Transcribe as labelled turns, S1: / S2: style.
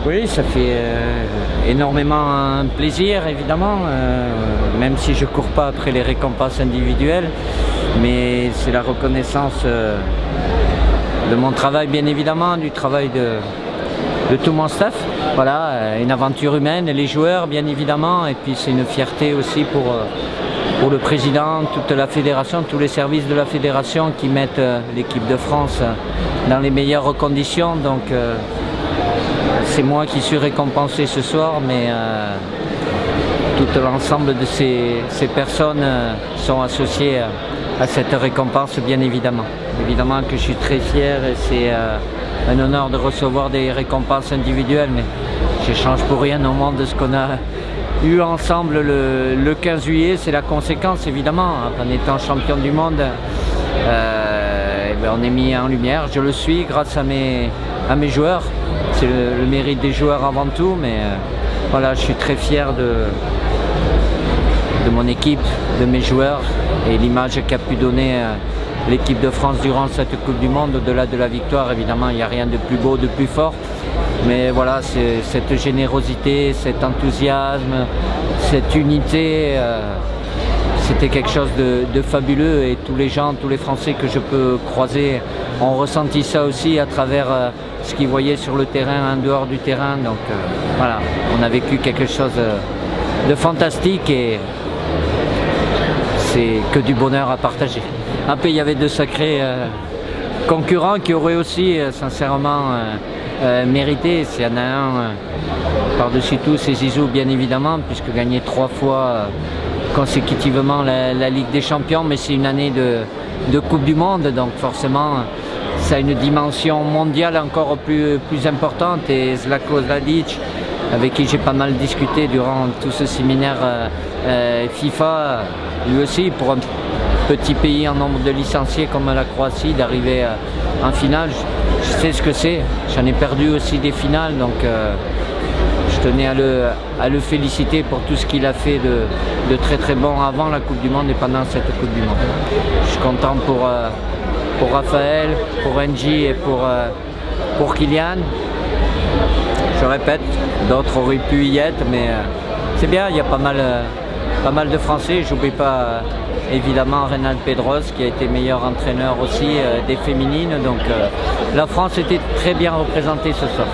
S1: Oui, ça fait énormément plaisir, évidemment, même si je ne cours pas après les récompenses individuelles, mais c'est la reconnaissance de mon travail, bien évidemment, du travail de tout mon staff. Voilà, une aventure humaine, les joueurs, bien évidemment, et puis c'est une fierté aussi pour le président, toute la fédération, tous les services de la fédération qui mettent l'équipe de France dans les meilleures conditions. Donc, c'est moi qui suis récompensé ce soir, mais tout l'ensemble de ces personnes sont associées à cette récompense, bien évidemment. Évidemment que je suis très fier et c'est un honneur de recevoir des récompenses individuelles, mais je change pour rien au monde de ce qu'on a eu ensemble le 15 juillet. C'est la conséquence, évidemment. En étant champion du monde, on est mis en lumière. Je le suis grâce à mes joueurs. C'est le mérite des joueurs avant tout, mais voilà, je suis très fier de mon équipe, de mes joueurs et l'image qu'a pu donner l'équipe de France durant cette Coupe du Monde. Au-delà de la victoire, évidemment, il n'y a rien de plus beau, de plus fort. Mais voilà, cette générosité, cet enthousiasme, cette unité, c'était quelque chose de fabuleux. Et tous les gens, tous les Français que je peux croiser ont ressenti ça aussi à travers ce qu'ils voyaient sur le terrain, en dehors du terrain. Donc voilà, on a vécu quelque chose de fantastique et c'est que du bonheur à partager. Après, il y avait de sacrés concurrents qui auraient aussi sincèrement mérité. S'il y en a un par-dessus tout, c'est Zizou, bien évidemment, puisque gagner 3 fois consécutivement la Ligue des Champions, mais c'est une année de Coupe du Monde, donc forcément ça a une dimension mondiale encore plus importante. Et Zlatko Zladic, avec qui j'ai pas mal discuté durant tout ce séminaire FIFA, lui aussi, pour un petit pays en nombre de licenciés comme la Croatie, d'arriver en finale, je sais ce que c'est. J'en ai perdu aussi des finales, donc je tenais à le féliciter pour tout ce qu'il a fait de très très bon avant la Coupe du Monde et pendant cette Coupe du Monde. Je suis content pour Raphaël, pour Angie et pour Kylian. Je répète, d'autres auraient pu y être, mais c'est bien, il y a pas mal de Français. J'oublie pas évidemment Reynald Pedros qui a été meilleur entraîneur aussi des féminines. Donc la France était très bien représentée ce soir.